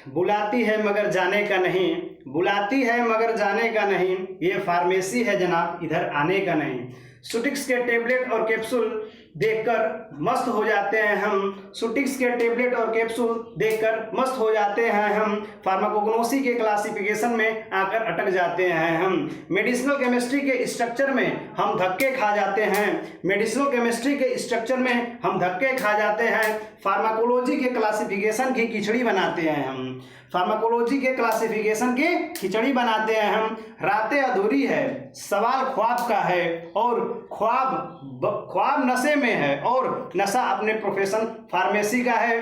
बुलाती है मगर जाने का नहीं, बुलाती है मगर जाने का नहीं, ये फार्मेसी है जनाब इधर आने का नहीं। सुटिक्स के टेबलेट और कैप्सूल देखकर मस्त हो जाते हैं हम, सुटिक्स के टेबलेट और कैप्सूल देखकर मस्त हो जाते हैं हम, फार्माकोग्नोसी के क्लासिफिकेशन में आकर अटक जाते हैं हम, मेडिसिनल केमिस्ट्री के स्ट्रक्चर में हम धक्के खा जाते हैं, मेडिसिनल केमिस्ट्री के स्ट्रक्चर में हम धक्के खा जाते हैं, फार्माकोलॉजी के क्लासिफिकेशन की खिचड़ी बनाते हैं हम, फार्माकोलॉजी के क्लासिफिकेशन की खिचड़ी बनाते हैं हम। रातें अधूरी है, सवाल ख्वाब का है, और ख्वाब नशे में है, और नशा अपने प्रोफेशन फार्मेसी का है।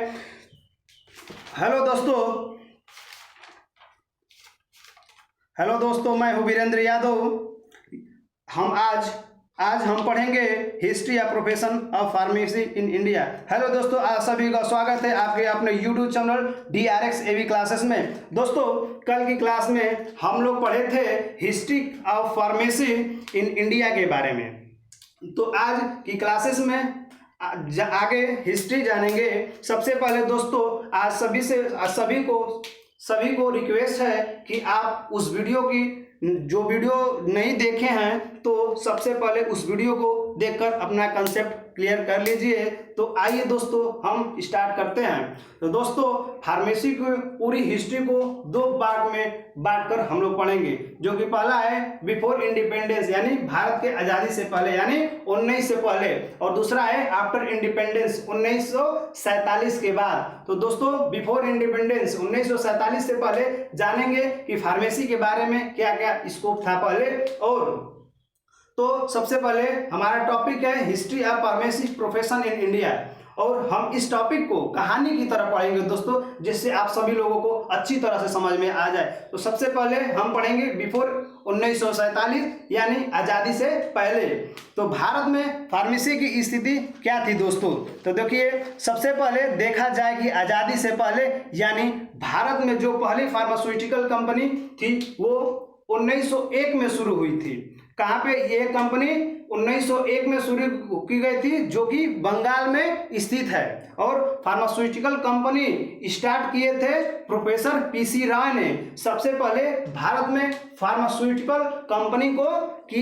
हेलो दोस्तों, मैं हूँ वीरेंद्र यादव। हम आज हम पढ़ेंगे history of profession of pharmacy in India. Hello दोस्तों, आप सभी का स्वागत है आपके अपने YouTube channel DRX AV classes में। दोस्तों, कल की क्लास में हम लोग पढ़े थे history of pharmacy in India के बारे में। तो आज की क्लासेस में आगे हिस्ट्री जानेंगे। सबसे पहले दोस्तों, आज सभी को रिक्वेस्ट है कि आप उस वीडियो की जो वीडियो नहीं देखे हैं तो सबसे पहले उस वीडियो को देखकर अपना कंसेप्ट क्लियर कर लीजिए। तो आइए दोस्तों, हम स्टार्ट करते हैं। तो दोस्तों, फार्मेसी की पूरी हिस्ट्री को दो पार्ट में बांटकर हम लोग पढ़ेंगे, जो कि पहला है बिफोर इंडिपेंडेंस यानी भारत के आज़ादी से पहले यानी 19 से पहले, और दूसरा है आफ्टर इंडिपेंडेंस 1947 के बाद। तो दोस्तों, बिफोर इंडिपेंडेंस 1947 से पहले जानेंगे कि फार्मेसी के बारे में क्या क्या स्कोप था पहले। और तो सबसे पहले हमारा टॉपिक है history of pharmacy profession in India, और हम इस टॉपिक को कहानी की तरह पढ़ेंगे दोस्तों, जिससे आप सभी लोगों को अच्छी तरह से समझ में आ जाए। तो सबसे पहले हम पढ़ेंगे बिफोर 1947 यानी आज़ादी से पहले। तो भारत में फार्मेसी की स्थिति क्या थी दोस्तों? तो देखिए, सबसे पहले देखा जाए कि आज़ादी से पहले यानी भारत में जो पहली फार्मास्यूटिकल कंपनी थी वो 1901 में शुरू हुई थी। कहाँ पे ये कंपनी 1901 में शुरू की गई थी, जो कि बंगाल में स्थित है। और फार्मास्यूटिकल कंपनी स्टार्ट किए थे प्रोफेसर PC राय ने। सबसे पहले भारत में फार्मास्यूटिकल कंपनी को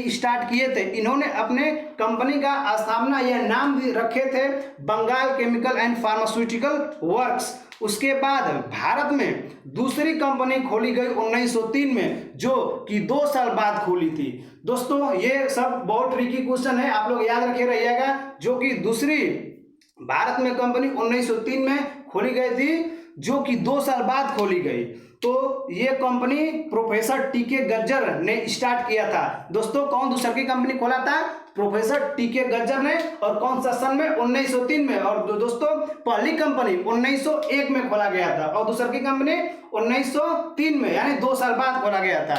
स्टार्ट किए थे। इन्होंने अपने कंपनी का स्थापना या नाम भी रखे थे Bengal chemical and pharmaceutical works. उसके बाद भारत में दूसरी कंपनी खोली गई 1903 में, जो कि 2 साल बाद खोली थी। दोस्तों, ये सब बहुत ट्रिकी क्वेश्चन है, आप लोग याद रखे रहिएगा। जो कि दूसरी भारत में कंपनी 1903 में खोली गई थी, जो कि 2 साल बाद खोली गई। तो ये कंपनी प्रोफेसर TK गज्जर ने स्टार्ट किया था। दोस्तों, कौन दूसर की कंपनी खोला था? प्रोफेसर TK गज्जर ने। और कौन सा सन में? 1903 में। और दोस्तों, पहली कंपनी 1901 में खोला गया था, और दूसर की कंपनी 1903 में यानी 2 साल बाद खोला गया था।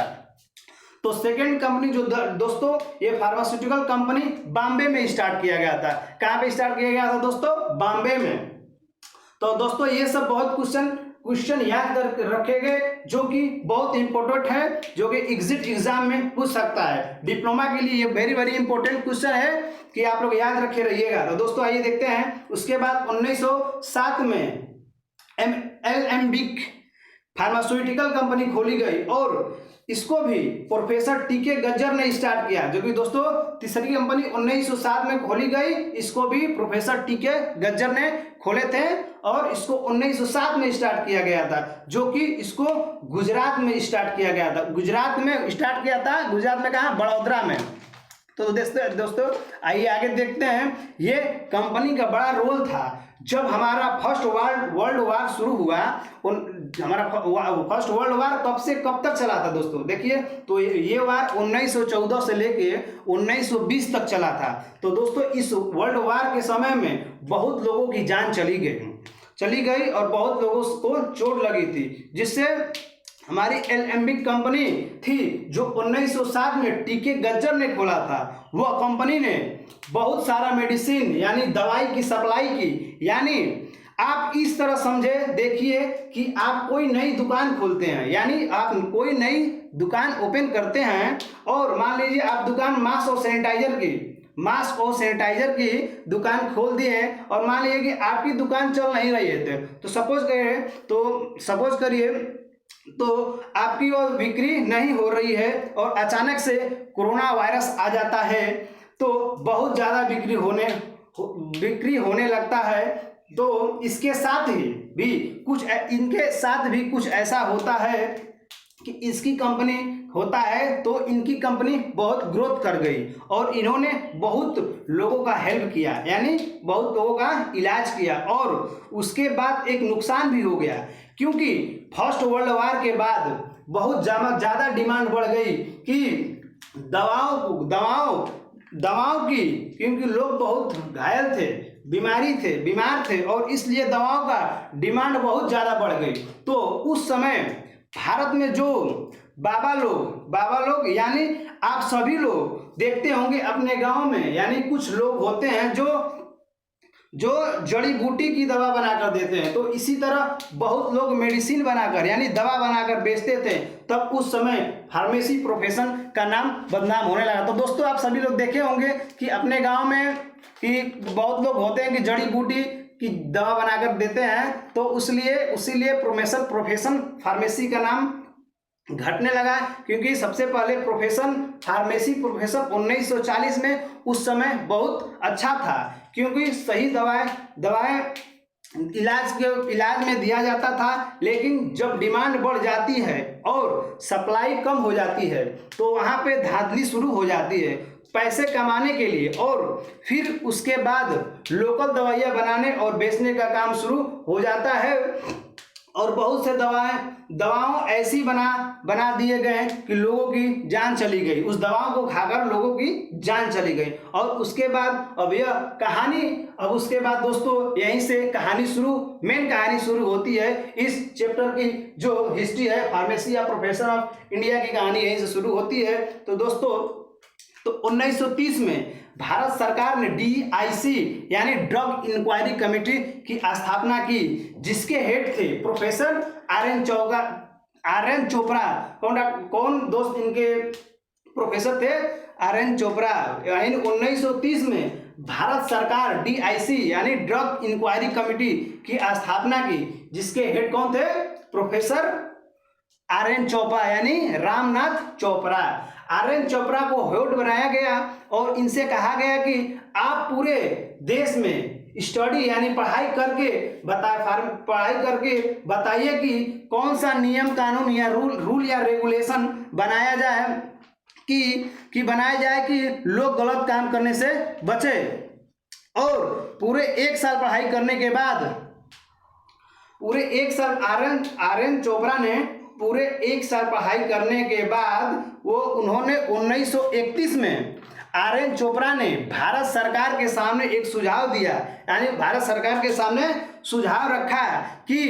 तो सेकेंड कंपनी जो दोस्तों, ये फार्मास्यूटिकल कंपनी बॉम्बे में स्टार्ट किया गया था। कहाँ पे स्टार्ट किया गया था दोस्तों? बॉम्बे में। तो दोस्तों, ये सब बहुत क्वेश्चन याद कर रखेंगे, जो कि बहुत इंपॉर्टेंट है, जो कि एग्जाम में पूछ सकता है। डिप्लोमा के लिए ये वेरी वेरी इंपॉर्टेंट क्वेश्चन है कि आप लोग याद रखे रहिएगा। तो दोस्तों, आइए देखते हैं। उसके बाद 1907 में एलेंबिक फार्मास्यूटिकल कंपनी खोली गई, और इसको भी प्रोफेसर TK गज्जर ने स्टार्ट किया। जो कि दोस्तों, तीसरी कंपनी 1907 में खोली गई, इसको भी प्रोफेसर TK गज्जर ने खोले थे, और इसको 1907 में स्टार्ट किया गया था। जो कि इसको गुजरात में स्टार्ट किया गया था। गुजरात में स्टार्ट किया था। गुजरात में कहाँ? बड़ौदा में। तो दोस्तों, आइए आगे देखते हैं। ये कंपनी का बड़ा रोल था जब हमारा फर्स्ट वर्ल्ड वार शुरू हुआ। हमारा फर्स्ट वर्ल्ड वार कब से कब तक चला था दोस्तों? देखिए, तो ये वार 1914 से लेके 1920 तक चला था। तो दोस्तों, इस वर्ल्ड वार के समय में बहुत लोगों की जान चली गई और बहुत लोगों को चोट लगी थी, जिससे हमारी एलेंबिक कंपनी थी जो 1907 में TK गज्जर ने खोला था। वह कंपनी ने बहुत सारा मेडिसिन यानी दवाई की सप्लाई की। यानी आप इस तरह समझे, देखिए कि आप कोई नई दुकान खोलते हैं, यानी आप कोई नई दुकान ओपन करते हैं, और मान लीजिए आप दुकान मास्क और सैनिटाइजर की मास्क और सैनिटाइजर की दुकान खोल दी है और मान लीजिए कि आपकी दुकान चल नहीं रही है तो सपोज करिए तो आपकी वो बिक्री नहीं हो रही है और अचानक से कोरोना वायरस आ जाता है तो बहुत ज़्यादा बिक्री होने लगता है। तो इसके साथ ही भी इनके साथ भी कुछ ऐसा होता है कि इसकी कंपनी होता है तो इनकी कंपनी बहुत ग्रोथ कर गई और इन्होंने बहुत लोगों का हेल्प किया, यानी बहुत लोगों का इलाज किया। और उसके बाद एक नुकसान भी हो गया क्योंकि फर्स्ट वर्ल्ड वार के बाद बहुत ज़्यादा डिमांड बढ़ गई कि दवाओं की, क्योंकि लोग बहुत घायल थे, बीमार थे और इसलिए दवाओं का डिमांड बहुत ज़्यादा बढ़ गई। तो उस समय भारत में जो बाबा लोग यानी आप सभी लोग देखते होंगे अपने गांव में, यानी कुछ लोग होते हैं जो जड़ी बूटी की दवा बनाकर देते हैं। तो इसी तरह बहुत लोग मेडिसिन बनाकर यानी दवा बनाकर बेचते थे। तब उस समय फार्मेसी प्रोफेशन का नाम बदनाम होने लगा। तो दोस्तों आप सभी लोग देखे होंगे कि अपने गांव में कि बहुत लोग होते हैं कि जड़ी बूटी की दवा बनाकर देते हैं, तो उसीलिए प्रोफेशन फार्मेसी का नाम घटने लगा। क्योंकि सबसे पहले फार्मेसी प्रोफेशन 1940 में उस समय बहुत अच्छा था क्योंकि सही दवाएं इलाज में दिया जाता था। लेकिन जब डिमांड बढ़ जाती है और सप्लाई कम हो जाती है तो वहाँ पे धांधली शुरू हो जाती है पैसे कमाने के लिए, और फिर उसके बाद लोकल दवाइयाँ बनाने और बेचने का काम शुरू हो जाता है। और बहुत से दवाओं ऐसी बना दिए गए कि लोगों की जान चली गई, उस दवाओं को खाकर लोगों की जान चली गई। और उसके बाद उसके बाद दोस्तों यहीं से मेन कहानी शुरू होती है। इस चैप्टर की जो हिस्ट्री है फार्मेसी या प्रोफेशन ऑफ इंडिया की कहानी यहीं से शुरू होती है। तो दोस्तों 1930 में भारत सरकार ने DIC यानी ड्रग इंक्वायरी कमेटी की स्थापना की, जिसके हेड थे प्रोफेसर RN चोपड़ा। कौन दोस्त इनके प्रोफेसर थे? RN चोपड़ा। यानी 1930 में भारत सरकार DIC यानी ड्रग इंक्वायरी कमेटी की स्थापना की, जिसके हेड कौन थे? प्रोफेसर RN चोपड़ा यानी रामनाथ चोपड़ा। RN चोपड़ा को हेड बनाया गया और इनसे कहा गया कि आप पूरे देश में स्टडी यानी पढ़ाई करके बताइए कि कौन सा नियम कानून या रूल या रेगुलेशन बनाया जाए कि लोग गलत काम करने से बचे। और पूरे 1 साल पढ़ाई करने के बाद RN चोपड़ा ने पूरे 1 साल पढ़ाई करने के बाद उन्होंने 1931 में RN चोपड़ा ने भारत सरकार के सामने एक सुझाव दिया, यानी भारत सरकार के सामने सुझाव रखा कि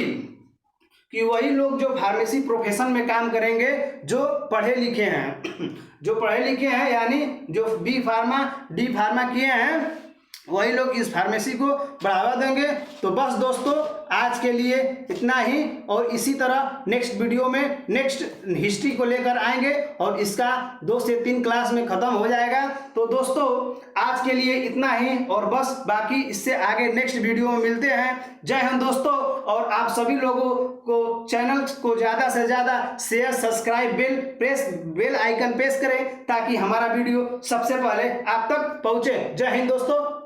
वही लोग जो फार्मेसी प्रोफेशन में काम करेंगे जो पढ़े लिखे हैं यानी जो D फार्मा किए हैं, वही लोग इस फार्मेसी को बढ़ावा देंगे। तो बस दोस्तों आज के लिए इतना ही, और इसी तरह नेक्स्ट वीडियो में नेक्स्ट हिस्ट्री को लेकर आएंगे और इसका 2 से 3 क्लास में ख़त्म हो जाएगा। तो दोस्तों आज के लिए इतना ही, और बस बाकी इससे आगे नेक्स्ट वीडियो में मिलते हैं। जय हिंद दोस्तों, और आप सभी लोगों को चैनल को ज़्यादा से ज़्यादा share, subscribe, bell icon press करें ताकि हमारा वीडियो सबसे पहले आप तक पहुँचे। जय हिंद दोस्तों।